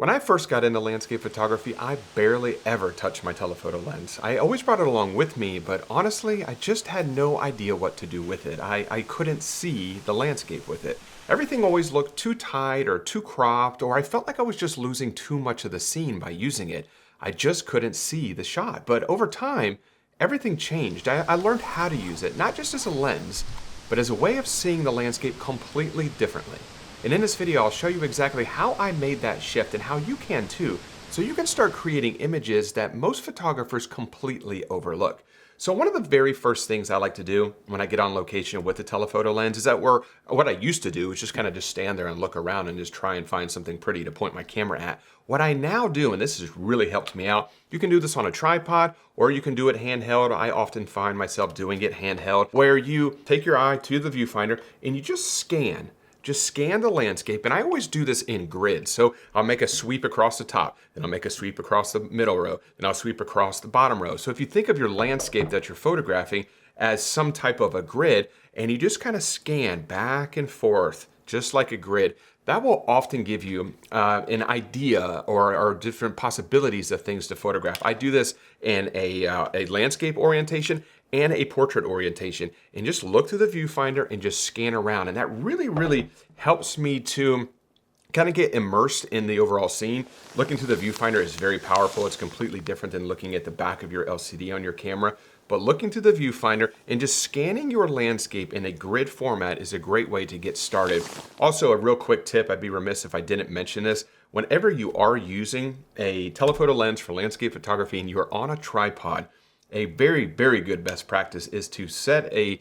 When I first got into landscape photography, I barely ever touched my telephoto lens. I always brought it along with me, but honestly, I just had no idea what to do with it. I couldn't see the landscape with it. Everything always looked too tight or too cropped, or I felt like I was just losing too much of the scene by using it. I just couldn't see the shot. But over time, everything changed. I learned how to use it, not just as a lens, but as a way of seeing the landscape completely differently. And in this video, I'll show you exactly how I made that shift and how you can too, so you can start creating images that most photographers completely overlook. So one of the very first things I like to do when I get on location with the telephoto lens is what I used to do is just kind of just stand there and look around and just try and find something pretty to point my camera at. What I now do, and this has really helped me out, you can do this on a tripod or you can do it handheld. I often find myself doing it handheld, where you take your eye to the viewfinder and you just scan. Just scan the landscape, and I always do this in grids. So I'll make a sweep across the top, then I'll make a sweep across the middle row, then I'll sweep across the bottom row. So if you think of your landscape that you're photographing as some type of a grid, and you just kind of scan back and forth, just like a grid, that will often give you an idea or different possibilities of things to photograph. I do this in a landscape orientation and a portrait orientation, and just look through the viewfinder and just scan around. And that really helps me to kind of get immersed in the overall scene. Looking through the viewfinder is very powerful. It's completely different than looking at the back of your LCD on your camera. But looking through the viewfinder and just scanning your landscape in a grid format is a great way to get started. Also, a real quick tip, I'd be remiss if I didn't mention this. Whenever you are using a telephoto lens for landscape photography and you are on a tripod, a very good best practice is to set a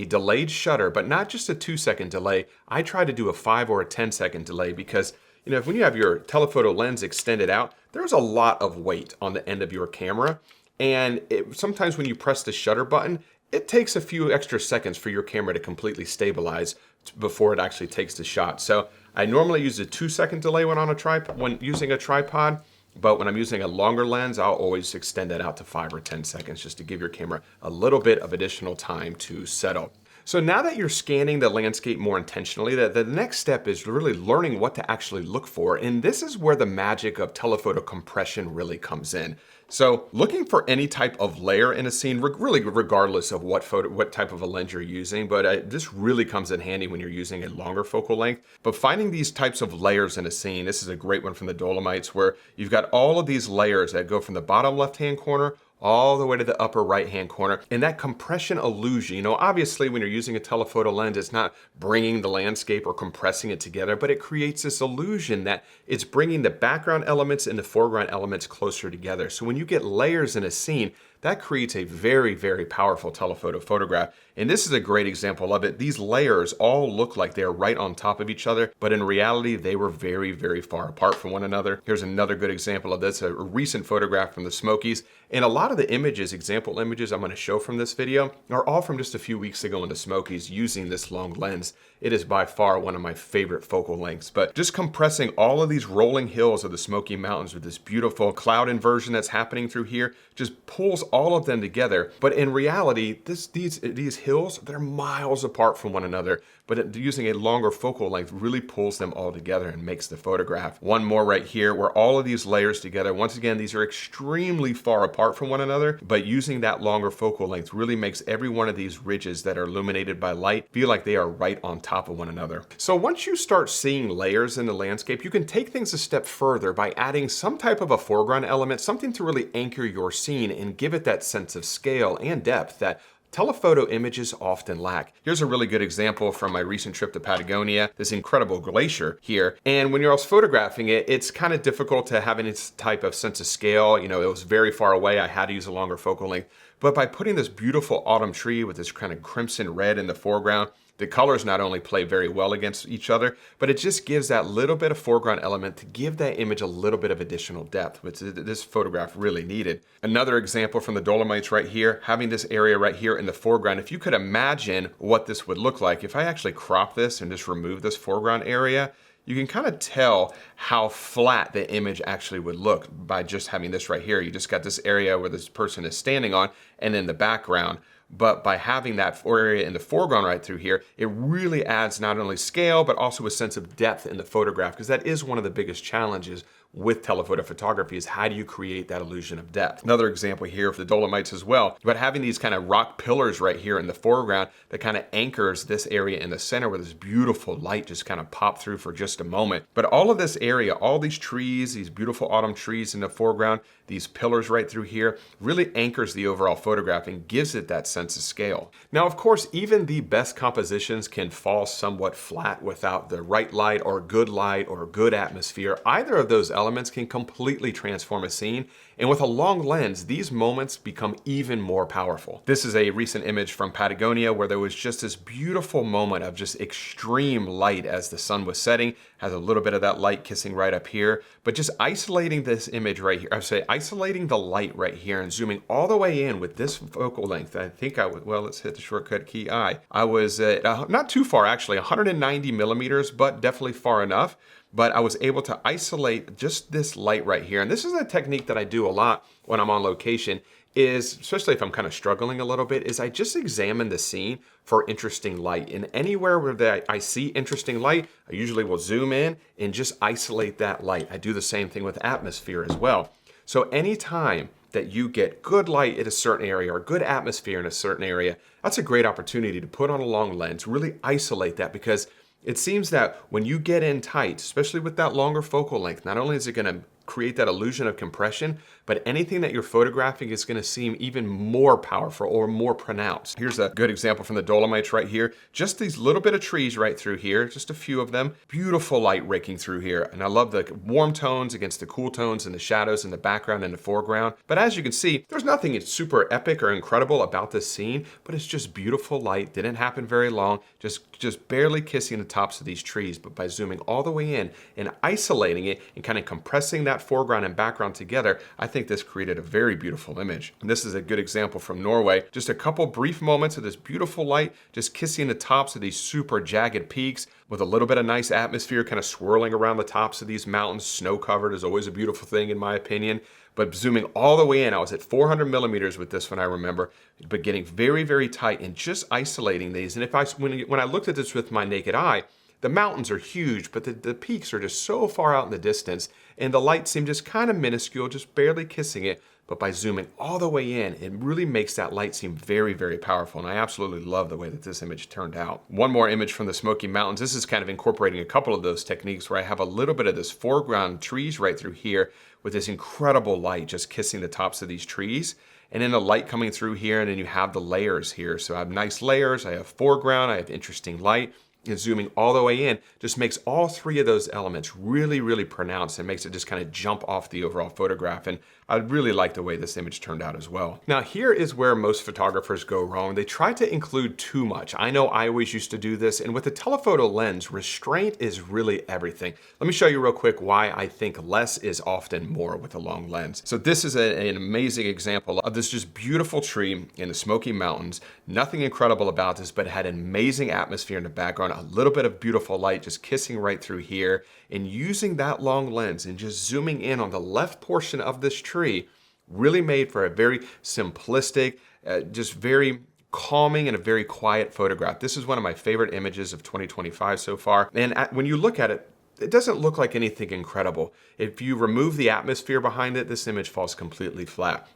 delayed shutter, but not just a 2-second delay. I try to do a 5 or a 10-second delay because, when you have your telephoto lens extended out, there's a lot of weight on the end of your camera. And sometimes when you press the shutter button, it takes a few extra seconds for your camera to completely stabilize before it actually takes the shot. So I normally use a 2-second delay when using a tripod. But when I'm using a longer lens, I'll always extend that out to 5 or 10 seconds just to give your camera a little bit of additional time to settle. So now that you're scanning the landscape more intentionally, the next step is really learning what to actually look for. And this is where the magic of telephoto compression really comes in. So looking for any type of layer in a scene, really regardless of what type of a lens you're using, but this really comes in handy when you're using a longer focal length. But finding these types of layers in a scene, this is a great one from the Dolomites, where you've got all of these layers that go from the bottom left-hand corner all the way to the upper right-hand corner. And that compression illusion, obviously when you're using a telephoto lens, it's not bringing the landscape or compressing it together, but it creates this illusion that it's bringing the background elements and the foreground elements closer together. So when you get layers in a scene, that creates a very powerful telephoto photograph. And this is a great example of it. These layers all look like they're right on top of each other, but in reality, they were very far apart from one another. Here's another good example of this, a recent photograph from the Smokies. And a lot of the example images I'm going to show from this video are all from just a few weeks ago in the Smokies using this long lens. It is by far one of my favorite focal lengths. But just compressing all of these rolling hills of the Smoky Mountains with this beautiful cloud inversion that's happening through here just pulls all of them together. But in reality, these hills, they're miles apart from one another. But using a longer focal length really pulls them all together and makes the photograph. One more right here where all of these layers together, once again, these are extremely far apart from one another, but using that longer focal length really makes every one of these ridges that are illuminated by light feel like they are right on top of one another. So once you start seeing layers in the landscape, you can take things a step further by adding some type of a foreground element, something to really anchor your scene and give it that sense of scale and depth that telephoto images often lack. Here's a really good example from my recent trip to Patagonia, this incredible glacier here. And when you're also photographing it, it's kind of difficult to have any type of sense of scale. It was very far away. I had to use a longer focal length. But by putting this beautiful autumn tree with this kind of crimson red in the foreground, the colors not only play very well against each other, but it just gives that little bit of foreground element to give that image a little bit of additional depth, which this photograph really needed. Another example from the Dolomites right here, having this area right here in the foreground. If you could imagine what this would look like, if I actually crop this and just remove this foreground area, you can kind of tell how flat the image actually would look by just having this right here. You just got this area where this person is standing on, and then the background. But by having that area in the foreground right through here, it really adds not only scale, but also a sense of depth in the photograph, because that is one of the biggest challenges with telephoto photography is how do you create that illusion of depth. Another example here of the Dolomites as well, but having these kind of rock pillars right here in the foreground that kind of anchors this area in the center where this beautiful light just kind of pop through for just a moment. But all of this area, all these trees, these beautiful autumn trees in the foreground, these pillars right through here, really anchors the overall photograph and gives it that sense of scale. Now, of course, even the best compositions can fall somewhat flat without the right light or good atmosphere. Either of those elements can completely transform a scene. And with a long lens, these moments become even more powerful. This is a recent image from Patagonia where there was just this beautiful moment of just extreme light as the sun was setting, has a little bit of that light kissing right up here, but just isolating this image right here, isolating the light right here and zooming all the way in with this focal length. I think I would, well, let's hit the shortcut key I. I was at, not too far actually, 190 millimeters, but definitely far enough. But I was able to isolate just this light right here. And this is a technique that I do a lot when I'm on location, is, especially if I'm kind of struggling a little bit, is I just examine the scene for interesting light. And anywhere where I see interesting light, I usually will zoom in and just isolate that light. I do the same thing with atmosphere as well. So anytime that you get good light in a certain area or good atmosphere in a certain area, that's a great opportunity to put on a long lens, really isolate that, because it seems that when you get in tight, especially with that longer focal length, not only is it going to create that illusion of compression, but anything that you're photographing is going to seem even more powerful or more pronounced. Here's a good example from the Dolomites right here. Just these little bit of trees right through here, just a few of them. Beautiful light raking through here. And I love the warm tones against the cool tones and the shadows in the background and the foreground. But as you can see, there's nothing super epic or incredible about this scene, but it's just beautiful light. Didn't happen very long, just barely kissing the tops of these trees. But by zooming all the way in and isolating it and kind of compressing that foreground and background together, I think this created a very beautiful image. And this is a good example from Norway. Just a couple brief moments of this beautiful light, just kissing the tops of these super jagged peaks with a little bit of nice atmosphere kind of swirling around the tops of these mountains. Snow covered is always a beautiful thing in my opinion. But zooming all the way in, I was at 400 millimeters with this one, I remember, but getting very, very tight and just isolating these. And when I looked at this with my naked eye, the mountains are huge, but the peaks are just so far out in the distance, and the light seemed just kind of minuscule, just barely kissing it. But by zooming all the way in, it really makes that light seem very, very powerful. And I absolutely love the way that this image turned out. One more image from the Smoky Mountains. This is kind of incorporating a couple of those techniques where I have a little bit of this foreground trees right through here with this incredible light just kissing the tops of these trees. And then the light coming through here, and then you have the layers here. So I have nice layers, I have foreground, I have interesting light. And zooming all the way in just makes all three of those elements really, really pronounced and makes it just kind of jump off the overall photograph. And I really like the way this image turned out as well. Now, here is where most photographers go wrong. They try to include too much. I know I always used to do this. And with the telephoto lens, restraint is really everything. Let me show you real quick why I think less is often more with a long lens. So this is an amazing example of this just beautiful tree in the Smoky Mountains. Nothing incredible about this, but it had an amazing atmosphere in the background, a little bit of beautiful light just kissing right through here. And using that long lens and just zooming in on the left portion of this tree really made for a very simplistic, just very calming and a very quiet photograph. This is one of my favorite images of 2025 so far. And when you look at it, it doesn't look like anything incredible. If you remove the atmosphere behind it, this image falls completely flat.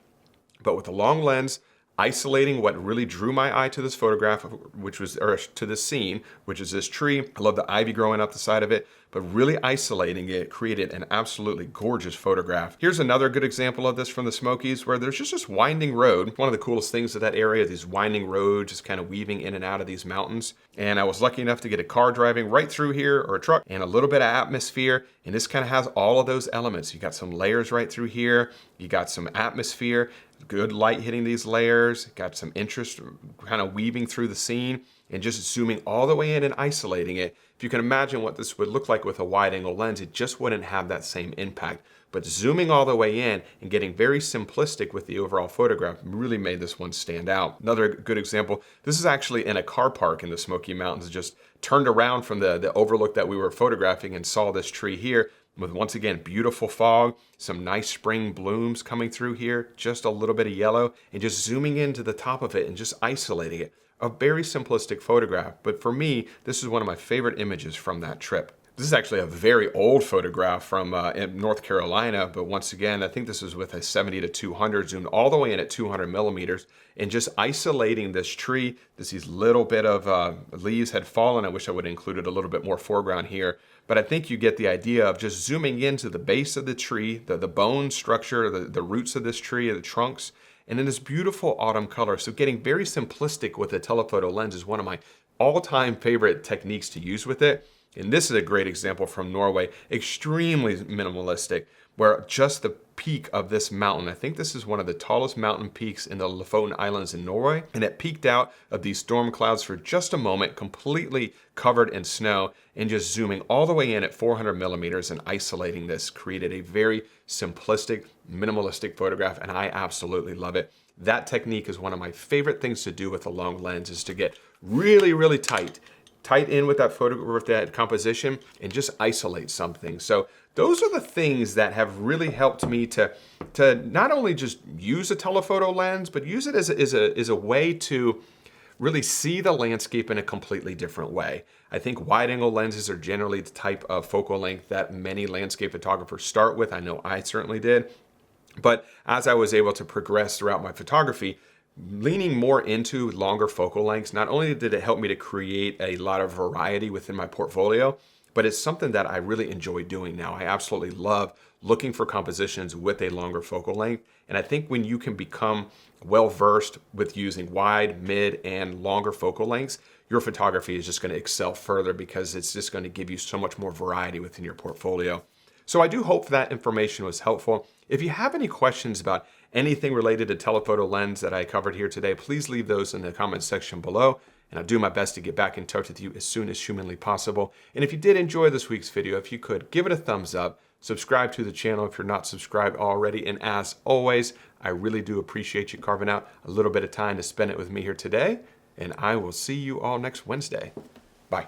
But with a long lens, isolating what really drew my eye to this photograph, or to this scene, which is this tree. I love the ivy growing up the side of it, but really isolating it created an absolutely gorgeous photograph. Here's another good example of this from the Smokies, where there's just this winding road. One of the coolest things of that area, these winding roads just kind of weaving in and out of these mountains. And I was lucky enough to get a car driving right through here, or a truck, and a little bit of atmosphere. And this kind of has all of those elements. You got some layers right through here. You got some atmosphere, good light hitting these layers, got some interest kind of weaving through the scene, and just zooming all the way in and isolating it. If you can imagine what this would look like with a wide angle lens, it just wouldn't have that same impact. But zooming all the way in and getting very simplistic with the overall photograph really made this one stand out. Another good example, this is actually in a car park in the Smoky Mountains. Just turned around from the overlook that we were photographing and saw this tree here with, once again, beautiful fog, some nice spring blooms coming through here, just a little bit of yellow, and just zooming into the top of it and just isolating it. A very simplistic photograph, but for me, this is one of my favorite images from that trip. This is actually a very old photograph from in North Carolina, but once again, I think this was with a 70 to 200 zoomed all the way in at 200 millimeters, and just isolating this tree. These little bit of leaves had fallen. I wish I would have included a little bit more foreground here, but I think you get the idea of just zooming into the base of the tree, the bone structure, the roots of this tree, the trunks, and in this beautiful autumn color. So getting very simplistic with a telephoto lens is one of my all-time favorite techniques to use with it. And this is a great example from Norway, extremely minimalistic, where just the peak of this mountain, I think this is one of the tallest mountain peaks in the Lofoten Islands in Norway, and it peaked out of these storm clouds for just a moment, completely covered in snow, and just zooming all the way in at 400 millimeters and isolating this created a very simplistic, minimalistic photograph, and I absolutely love it. That technique is one of my favorite things to do with a long lens, is to get really, really tight in with that photo, with that composition, and just isolate something. So those are the things that have really helped me to not only just use a telephoto lens, but use it as a way to really see the landscape in a completely different way. I think wide angle lenses are generally the type of focal length that many landscape photographers start with. I know I certainly did. But as I was able to progress throughout my photography, leaning more into longer focal lengths, not only did it help me to create a lot of variety within my portfolio, but it's something that I really enjoy doing now. I absolutely love looking for compositions with a longer focal length. And I think when you can become well-versed with using wide, mid, and longer focal lengths, your photography is just going to excel further, because it's just going to give you so much more variety within your portfolio. So I do hope that information was helpful. If you have any questions about anything related to telephoto lens that I covered here today, please leave those in the comments section below, and I'll do my best to get back in touch with you as soon as humanly possible. And if you did enjoy this week's video, if you could, give it a thumbs up, subscribe to the channel if you're not subscribed already, and as always, I really do appreciate you carving out a little bit of time to spend it with me here today, and I will see you all next Wednesday. Bye.